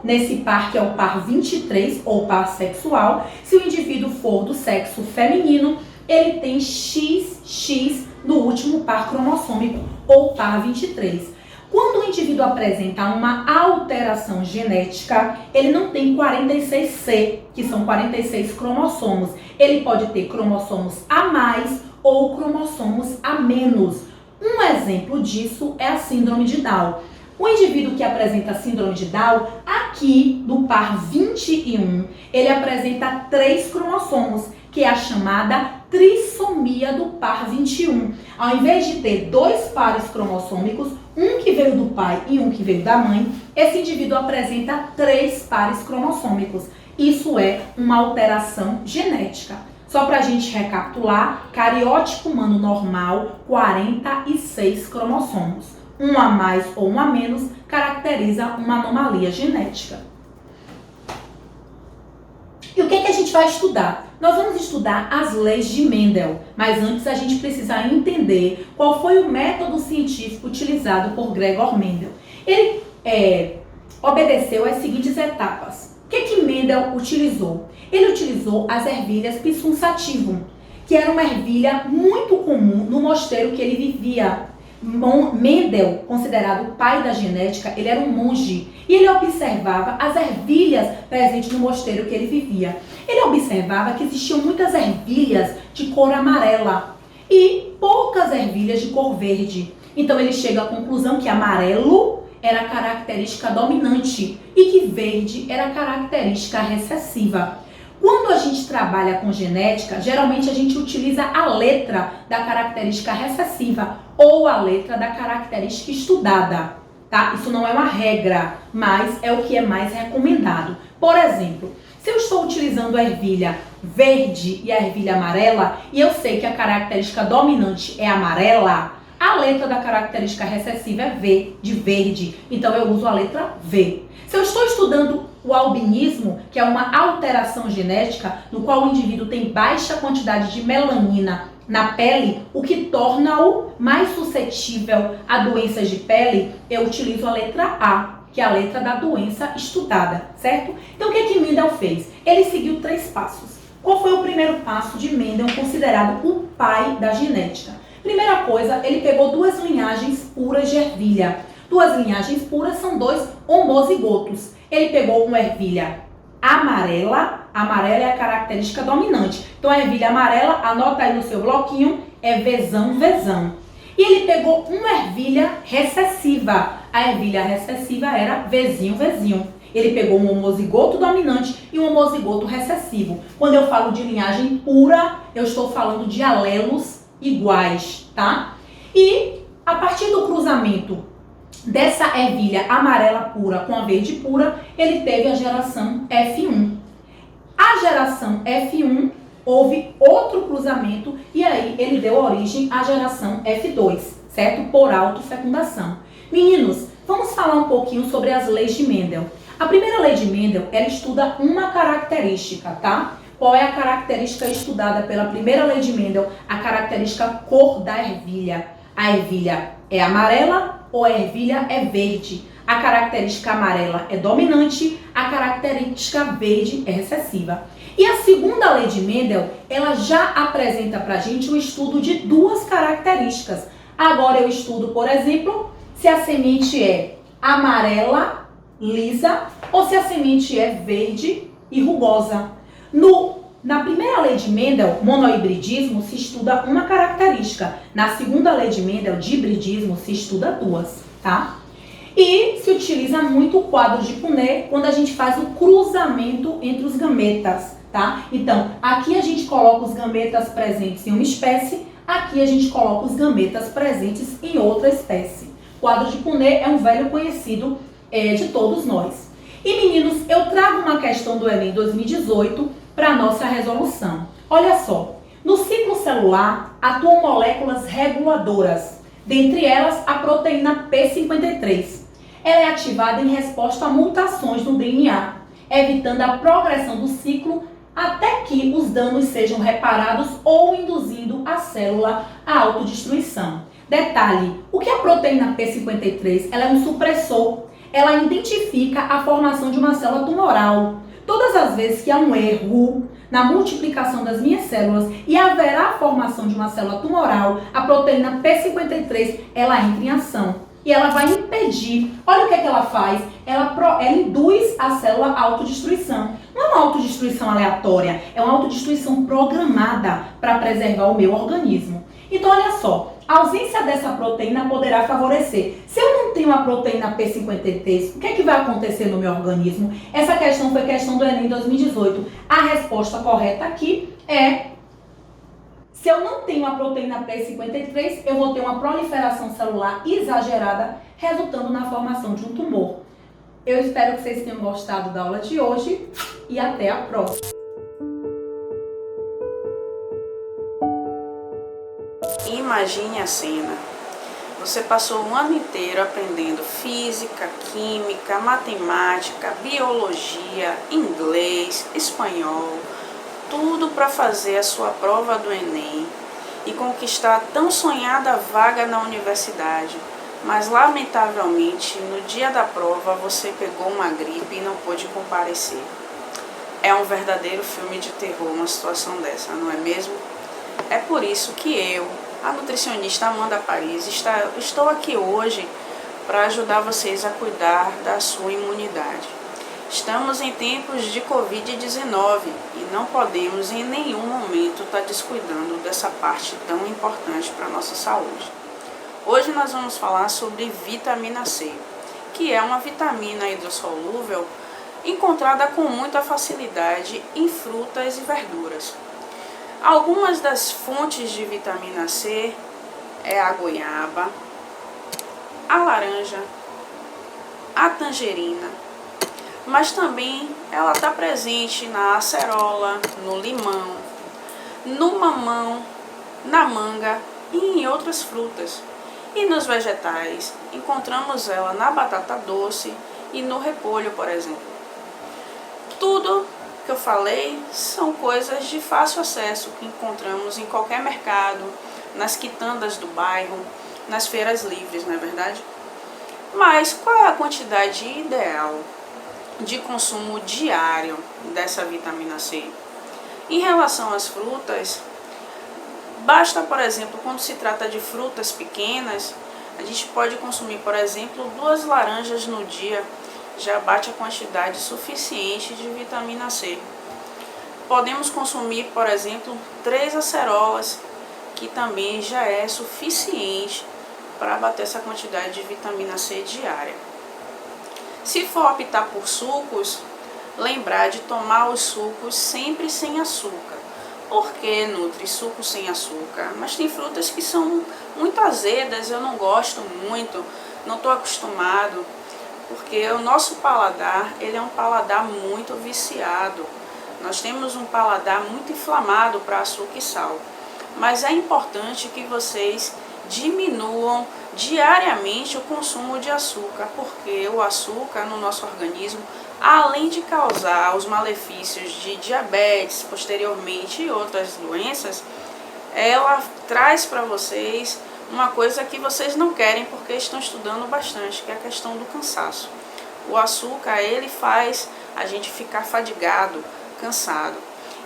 nesse par que é o par 23, ou par sexual. Se o indivíduo for do sexo feminino, ele tem XX no último par cromossômico, ou par 23. Quando o indivíduo apresenta uma alteração genética, ele não tem 46C, que são 46 cromossomos. Ele pode ter cromossomos a mais ou cromossomos a menos. Um exemplo disso é a síndrome de Down. O indivíduo que apresenta síndrome de Down, aqui no par 21, ele apresenta 3 cromossomos, que é a chamada trissomia do par 21. Ao invés de ter 2 pares cromossômicos, um que veio do pai e um que veio da mãe, esse indivíduo apresenta 3 pares cromossômicos. Isso é uma alteração genética. Só para a gente recapitular, cariótipo humano normal, 46 cromossomos. Um a mais ou um a menos caracteriza uma anomalia genética. E o que a gente vai estudar? Nós vamos estudar as leis de Mendel, mas antes a gente precisa entender qual foi o método científico utilizado por Gregor Mendel. Ele obedeceu às seguintes etapas. O que Mendel utilizou? Ele utilizou as ervilhas Pisum sativum, que era uma ervilha muito comum no mosteiro que ele vivia. Mendel, considerado o pai da genética, ele era um monge e ele observava as ervilhas presentes no mosteiro que ele vivia. Ele observava que existiam muitas ervilhas de cor amarela e poucas ervilhas de cor verde. Então ele chega à conclusão que amarelo era a característica dominante e que verde era a característica recessiva. Quando a gente trabalha com genética, geralmente a gente utiliza a letra da característica recessiva ou a letra da característica estudada, tá? Isso não é uma regra, mas é o que é mais recomendado. Por exemplo, se eu estou utilizando a ervilha verde e a ervilha amarela, e eu sei que a característica dominante é amarela, a letra da característica recessiva é V, de verde, então eu uso a letra V. Se eu estou estudando o albinismo, que é uma alteração genética no qual o indivíduo tem baixa quantidade de melanina na pele, o que torna-o mais suscetível a doenças de pele, eu utilizo a letra A, que é a letra da doença estudada, certo? Então o que Mendel fez? Ele seguiu 3 passos. Qual foi o primeiro passo de Mendel, considerado o pai da genética? Primeira coisa, ele pegou 2 linhagens puras de ervilha. 2 linhagens puras são 2 homozigotos. Ele pegou uma ervilha amarela, amarela é a característica dominante. Então a ervilha amarela, anota aí no seu bloquinho, é Vzão, Vzão. E ele pegou uma ervilha recessiva. A ervilha recessiva era Vzinho, Vzinho. Ele pegou um homozigoto dominante e um homozigoto recessivo. Quando eu falo de linhagem pura, eu estou falando de alelos iguais, tá? E a partir do cruzamento dessa ervilha amarela pura com a verde pura, ele teve a geração F1. A geração F1 houve outro cruzamento e aí ele deu origem à geração F2, certo? Por autofecundação. Meninos, vamos falar um pouquinho sobre as leis de Mendel. A primeira lei de Mendel, ela estuda uma característica, tá? Qual é a característica estudada pela primeira lei de Mendel? A característica cor da ervilha. A ervilha é amarela ou a ervilha é verde? A característica amarela é dominante, a característica verde é recessiva. E a segunda lei de Mendel, ela já apresenta pra gente o estudo de 2 características. Agora eu estudo, por exemplo, se a semente é amarela, lisa, ou se a semente é verde e rugosa. Na primeira lei de Mendel, monohibridismo, se estuda uma característica. Na segunda lei de Mendel, de hibridismo, se estuda 2, tá? E se utiliza muito o quadro de Punnett quando a gente faz o cruzamento entre os gametas, tá? Então, aqui a gente coloca os gametas presentes em uma espécie, aqui a gente coloca os gametas presentes em outra espécie. O quadro de Punnett é um velho conhecido de todos nós. E meninos, eu trago uma questão do Enem 2018 para a nossa resolução. Olha só, no ciclo celular atuam moléculas reguladoras, dentre elas a proteína P53. Ela é ativada em resposta a mutações no DNA, evitando a progressão do ciclo até que os danos sejam reparados ou induzindo a célula à autodestruição. Detalhe, o que é a proteína P53? Ela é um supressor. Ela identifica a formação de uma célula tumoral. Todas as vezes que há um erro na multiplicação das minhas células e haverá a formação de uma célula tumoral, a proteína P53, ela entra em ação. E ela vai impedir. Olha o que ela faz. Ela induz a célula à autodestruição. Não é uma autodestruição aleatória, é uma autodestruição programada para preservar o meu organismo. Então, olha só. A ausência dessa proteína poderá favorecer. Se eu não tenho a proteína P53, o que é que vai acontecer no meu organismo? Essa questão foi questão do Enem 2018. A resposta correta aqui é: se eu não tenho a proteína P53, eu vou ter uma proliferação celular exagerada, resultando na formação de um tumor. Eu espero que vocês tenham gostado da aula de hoje e até a próxima. Imagine a cena. Você passou um ano inteiro aprendendo física, química, matemática, biologia, inglês, espanhol, tudo para fazer a sua prova do Enem e conquistar a tão sonhada vaga na universidade. Mas lamentavelmente, no dia da prova, você pegou uma gripe e não pôde comparecer. É um verdadeiro filme de terror uma situação dessa, não é mesmo? É por isso que eu, a nutricionista Amanda Paris, estou aqui hoje para ajudar vocês a cuidar da sua imunidade. Estamos em tempos de Covid-19 e não podemos em nenhum momento estar descuidando dessa parte tão importante para a nossa saúde. Hoje nós vamos falar sobre vitamina C, que é uma vitamina hidrossolúvel encontrada com muita facilidade em frutas e verduras. Algumas das fontes de vitamina C é a goiaba, a laranja, a tangerina, mas também ela está presente na acerola, no limão, no mamão, na manga e em outras frutas. E nos vegetais, encontramos ela na batata doce e no repolho, por exemplo. Tudo que eu falei são coisas de fácil acesso que encontramos em qualquer mercado, nas quitandas do bairro, nas feiras livres, não é verdade? Mas qual é a quantidade ideal de consumo diário dessa vitamina C? Em relação às frutas, basta, por exemplo, quando se trata de frutas pequenas, a gente pode consumir, por exemplo, 2 laranjas no dia, já bate a quantidade suficiente de vitamina C. Podemos consumir, por exemplo, 3 acerolas, que também já é suficiente para bater essa quantidade de vitamina C diária. Se for optar por sucos, lembrar de tomar os sucos sempre sem açúcar. Por que, Nutri, suco sem açúcar? Mas tem frutas que são muito azedas, eu não gosto muito, não estou acostumado, porque o nosso paladar, ele é um paladar muito viciado. Nós temos um paladar muito inflamado para açúcar e sal. Mas é importante que vocês diminuam diariamente o consumo de açúcar, porque o açúcar no nosso organismo, além de causar os malefícios de diabetes posteriormente e outras doenças, ela traz para vocês uma coisa que vocês não querem porque estão estudando bastante, que é a questão do cansaço. O açúcar, ele faz a gente ficar fadigado, cansado.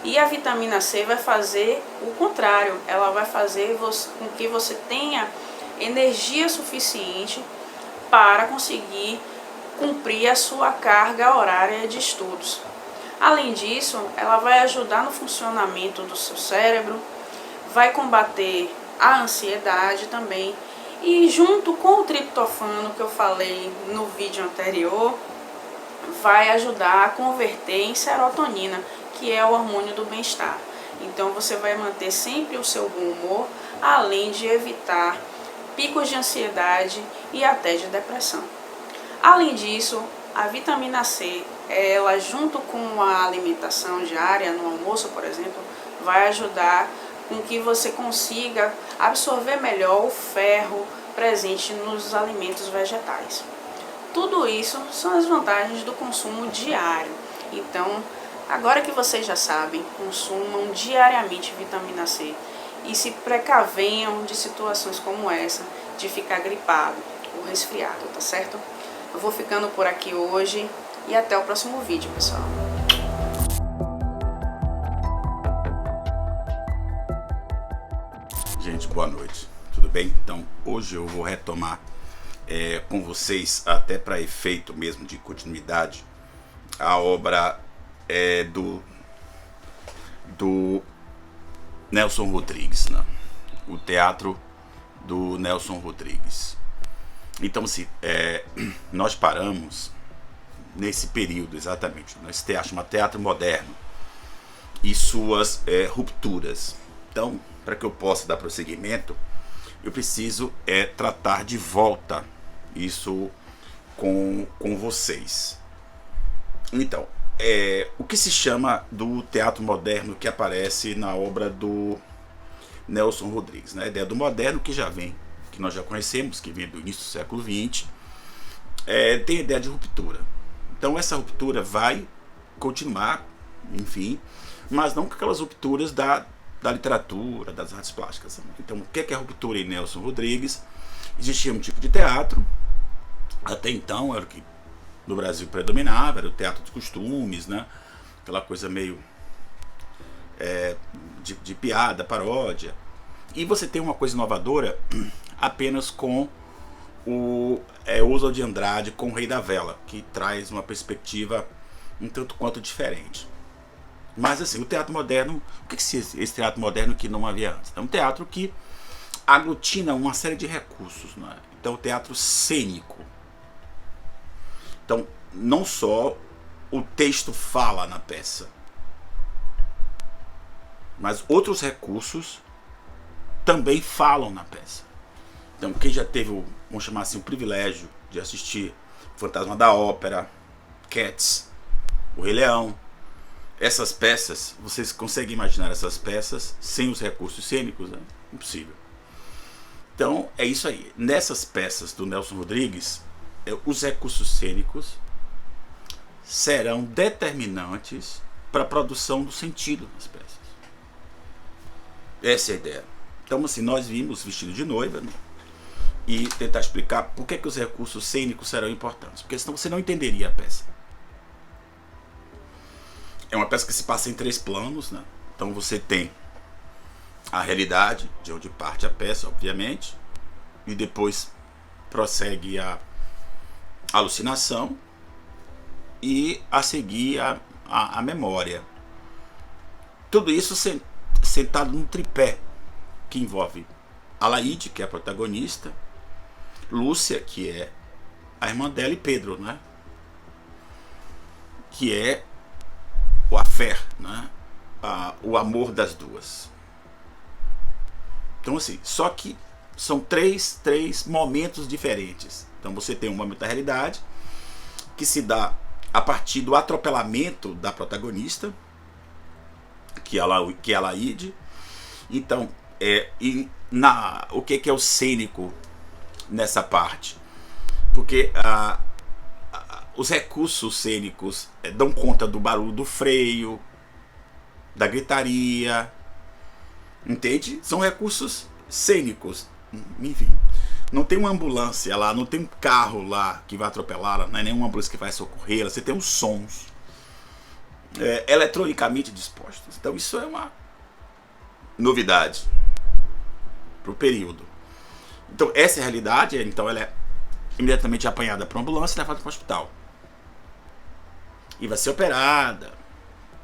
E a vitamina C vai fazer o contrário, ela vai fazer com que você tenha energia suficiente para conseguir cumprir a sua carga horária de estudos. Além disso, ela vai ajudar no funcionamento do seu cérebro, vai combater a ansiedade também, e junto com o triptofano que eu falei no vídeo anterior, vai ajudar a converter em serotonina, que é o hormônio do bem-estar. Então você vai manter sempre o seu bom humor, além de evitar picos de ansiedade e até de depressão. Além disso, a vitamina C, ela junto com a alimentação diária, no almoço, por exemplo, vai ajudar com que você consiga absorver melhor o ferro presente nos alimentos vegetais. Tudo isso são as vantagens do consumo diário. Então, agora que vocês já sabem, consumam diariamente vitamina C e se precavenham de situações como essa, de ficar gripado ou resfriado, tá certo? Eu vou ficando por aqui hoje e até o próximo vídeo, pessoal. Gente, boa noite, tudo bem? Então, hoje eu vou retomar com vocês, até para efeito mesmo de continuidade, a obra do Nelson Rodrigues, né? O Teatro do Nelson Rodrigues. Então, assim, nós paramos nesse período exatamente, nesse teatro, chama Teatro Moderno, e suas rupturas. Então, para que eu possa dar prosseguimento, eu preciso tratar de volta isso com vocês. Então, o que se chama do teatro moderno que aparece na obra do Nelson Rodrigues, né? A ideia do moderno que já vem, que nós já conhecemos, que vem do início do século XX, tem a ideia de ruptura. Então essa ruptura vai continuar, enfim, mas não com aquelas rupturas da literatura, das artes plásticas. Então, o que é a ruptura em Nelson Rodrigues? Existia um tipo de teatro, até então era o que no Brasil predominava, era o teatro de costumes, né? Aquela coisa meio de piada, paródia. E você tem uma coisa inovadora apenas com o Oswald de Andrade, com o Rei da Vela, que traz uma perspectiva um tanto quanto diferente. Mas assim, o teatro moderno, o que é esse teatro moderno que não havia antes? É um teatro que aglutina uma série de recursos, né? Então, o teatro cênico. Então, não só o texto fala na peça, mas outros recursos também falam na peça. Então, quem já teve, vamos chamar assim, o privilégio de assistir Fantasma da Ópera, Cats, O Rei Leão, essas peças, vocês conseguem imaginar essas peças sem os recursos cênicos? Né? Impossível. Então, é isso aí. Nessas peças do Nelson Rodrigues, os recursos cênicos serão determinantes para a produção do sentido das peças. Essa é a ideia. Então, assim, nós vimos Vestido de Noiva, né? E tentar explicar por que os recursos cênicos serão importantes. Porque senão você não entenderia a peça. É uma peça que se passa em 3 planos, né? Então você tem a realidade, de onde parte a peça, obviamente, e depois prossegue a alucinação e a seguir a memória. Tudo isso sentado num tripé que envolve Alaide, que é a protagonista, Lúcia, que é a irmã dela, e Pedro, né? Que é o affair, né? O amor das duas. Então, assim, só que são três momentos diferentes. Então você tem um momento da realidade que se dá a partir do atropelamento da protagonista, que é a Alaide. Então, o que é o cênico nessa parte? Porque os recursos cênicos dão conta do barulho do freio, da gritaria, entende? São recursos cênicos, enfim. Não tem uma ambulância lá, não tem um carro lá que vai atropelá-la, não é nenhuma ambulância que vai socorrê-la, você tem os sons eletronicamente dispostos. Então isso é uma novidade para o período. Então essa é a realidade, então ela é imediatamente apanhada para uma ambulância e levada para o hospital. E vai ser operada.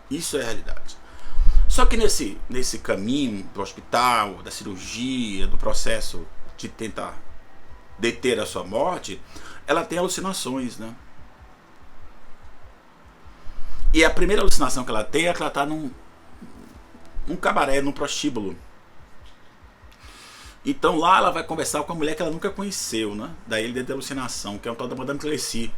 Isso é a realidade. Só que nesse caminho do hospital, da cirurgia, do processo de tentar deter a sua morte, ela tem alucinações, né? E a primeira alucinação que ela tem é que ela está num cabaré, num prostíbulo. Então lá ela vai conversar com uma mulher que ela nunca conheceu, né? Daí ele dentro da alucinação, que é um tal da Madame Clécy,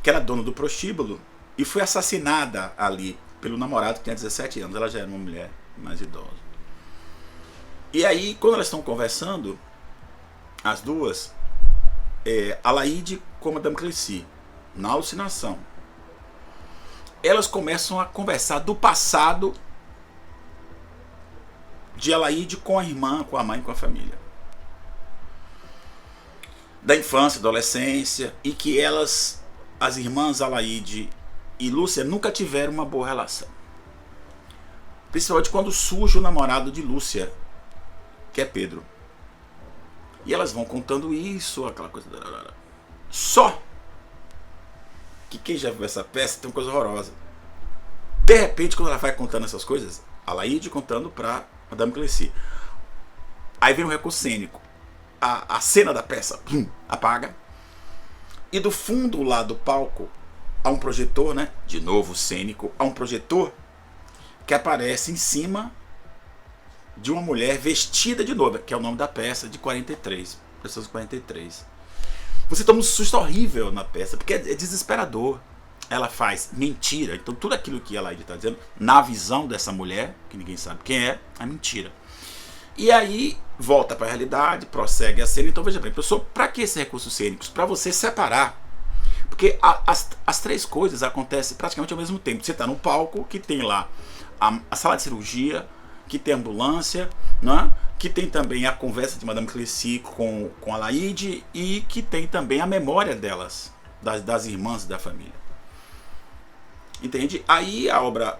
que era dona do prostíbulo e foi assassinada ali pelo namorado que tinha 17 anos. Ela já era uma mulher mais idosa. E aí, quando elas estão conversando, as duas, Alaide com a Madame Clécy, na alucinação, elas começam a conversar do passado de Alaide com a irmã, com a mãe, com a família. Da infância, adolescência, e que elas, as irmãs Alaide e Lúcia, nunca tiveram uma boa relação. Principalmente quando surge o namorado de Lúcia, que é Pedro. E elas vão contando isso, aquela coisa. Só que quem já viu essa peça tem uma coisa horrorosa. De repente, quando ela vai contando essas coisas, Alaide contando para Madame Clécy, aí vem um recurso cênico. a cena da peça apaga. E do fundo lá do palco há um projetor, né? De novo cênico, há um projetor que aparece em cima de uma mulher vestida de noiva, que é o nome da peça, de 43, pessoas 43. Você toma um susto horrível na peça, porque é desesperador. Ela faz mentira, então tudo aquilo que a Laide está dizendo, na visão dessa mulher, que ninguém sabe quem é mentira. E aí volta para a realidade, prossegue a cena. Então veja bem, pessoal, para que esses recursos cênicos? Para você separar. Porque as três coisas acontecem praticamente ao mesmo tempo. Você está no palco, que tem lá a sala de cirurgia, que tem a ambulância, né? Que tem também a conversa de Madame Cleci com a Laide, e que tem também a memória delas, das irmãs da família. Entende? Aí a obra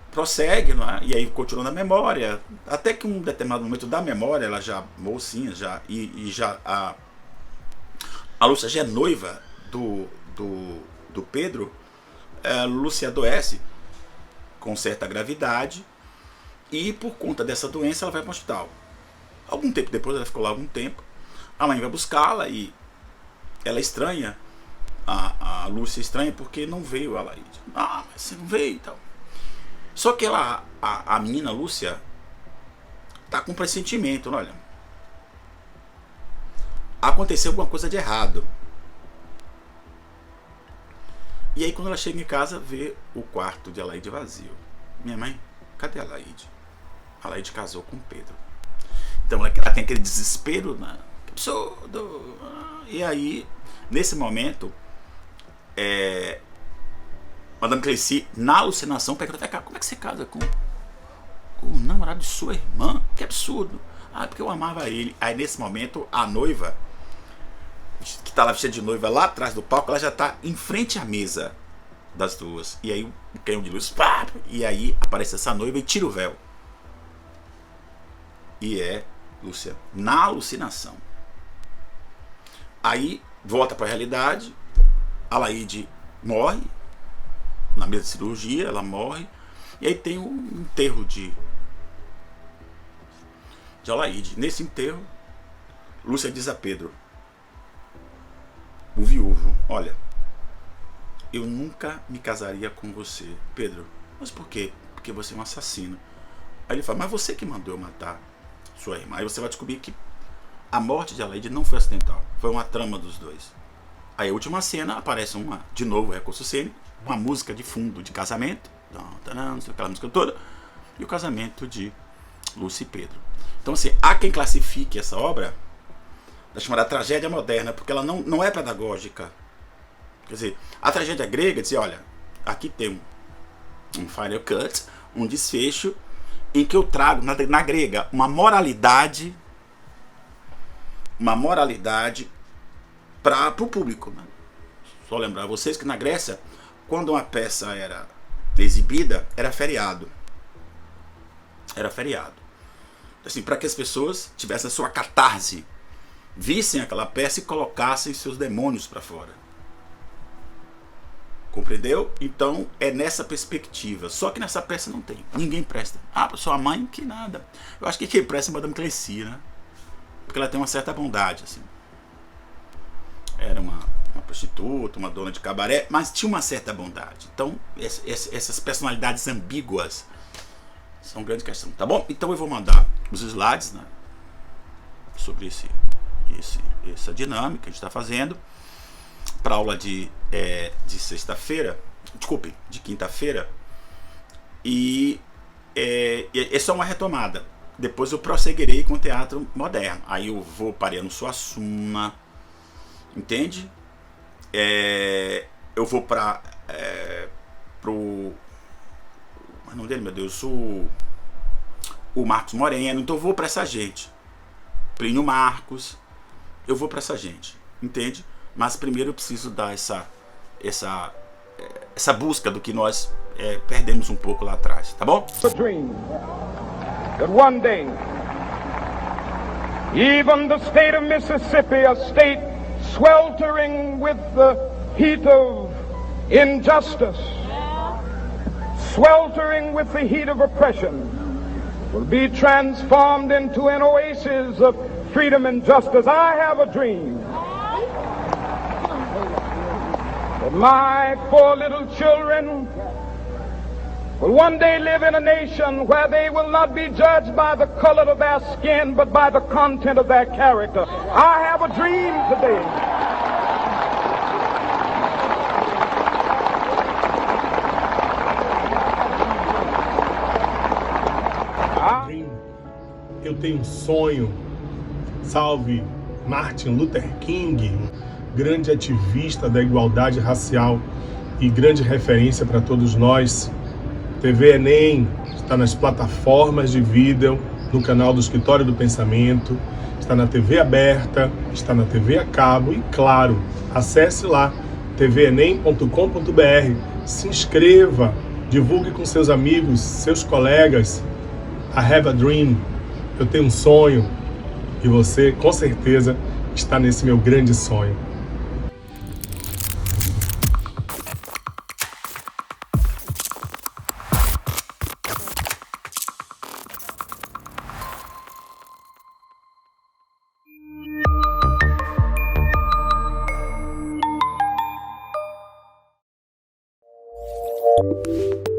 prossegue, né? E aí continua na memória, até que um determinado momento da memória, ela já mocinha, já a Lúcia já é noiva do Pedro. Lúcia adoece com certa gravidade, e por conta dessa doença ela vai para o hospital. Algum tempo depois, ela ficou lá algum tempo, a mãe vai buscá-la e ela estranha, a Lúcia estranha porque não veio a Laide. Mas você não veio e tal. Só que a menina Lúcia tá com um pressentimento, olha, aconteceu alguma coisa de errado. E aí quando ela chega em casa, vê o quarto de Laide vazio. Minha mãe, cadê a Laide? A Laide casou com o Pedro. Então ela tem aquele desespero, né? Que absurdo! E aí, nesse momento, Madame Cleci, na alucinação, pergunta: como é que você casa com o namorado de sua irmã? Que absurdo! Porque eu amava ele. Aí nesse momento, a noiva, que está lá vestida de noiva lá atrás do palco, ela já está em frente à mesa das duas. E aí o canhão de luz, e aí aparece essa noiva e tira o véu. E é Lúcia na alucinação. Aí volta para a realidade, a Laide morre na mesa de cirurgia, ela morre, e aí tem um enterro de Laide. Nesse enterro, Lúcia diz a Pedro, o viúvo: olha, eu nunca me casaria com você, Pedro. Mas por quê? Porque você é um assassino. Aí ele fala: mas você que mandou eu matar sua irmã. Aí você vai descobrir que a morte de Laide não foi acidental, foi uma trama dos dois. Aí a última cena aparece de novo recurso cênico, uma música de fundo de casamento, aquela música toda, e o casamento de Lúcia e Pedro. Então assim, há quem classifique essa obra da chamada tragédia moderna, porque ela não é pedagógica. Quer dizer, a tragédia grega dizia: olha, aqui tem um final cut, um desfecho, em que eu trago na grega uma moralidade para o público, né? Só lembrar a vocês que na Grécia, quando uma peça era exibida, era feriado. Assim, para que as pessoas tivessem a sua catarse, vissem aquela peça e colocassem seus demônios para fora. Compreendeu? Então é nessa perspectiva. Só que nessa peça não tem. Ninguém presta. Para sua mãe, que nada. Eu acho que quem presta é Madame Cleci, né? Porque ela tem uma certa bondade, assim. Era uma prostituta, uma dona de cabaré, mas tinha uma certa bondade. Então essas personalidades ambíguas são grande questão, tá bom? Então eu vou mandar os slides, né, sobre essa dinâmica que a gente está fazendo para a aula de sexta-feira, desculpe, de quinta-feira, e é só uma retomada. Depois eu prosseguirei com o teatro moderno. Aí eu vou para Ariano Suassuna, entende? Eu vou para o nome dele, meu Deus, o Marcos Moreno. Então eu vou para essa gente, Plínio Marcos, eu vou para essa gente, entende? Mas primeiro eu preciso dar essa busca do que nós perdemos um pouco lá atrás, tá bom? A dream that one day even the state of Mississippi, a state sweltering with the heat of injustice, sweltering with the heat of oppression, will be transformed into an oasis of freedom and justice. I have a dream that my 4 little children will one day live in a nation where they will not be judged by the color of their skin, but by the content of their character. I have a dream today. Eu tenho um sonho. Salve Martin Luther King, grande ativista da igualdade racial e grande referência para todos nós. TV Enem está nas plataformas de vídeo, no canal do Escritório do Pensamento, está na TV aberta, está na TV a cabo e, claro, acesse lá tvenem.com.br, se inscreva, divulgue com seus amigos, seus colegas. I have a dream, eu tenho um sonho e você, com certeza, está nesse meu grande sonho. Thank you.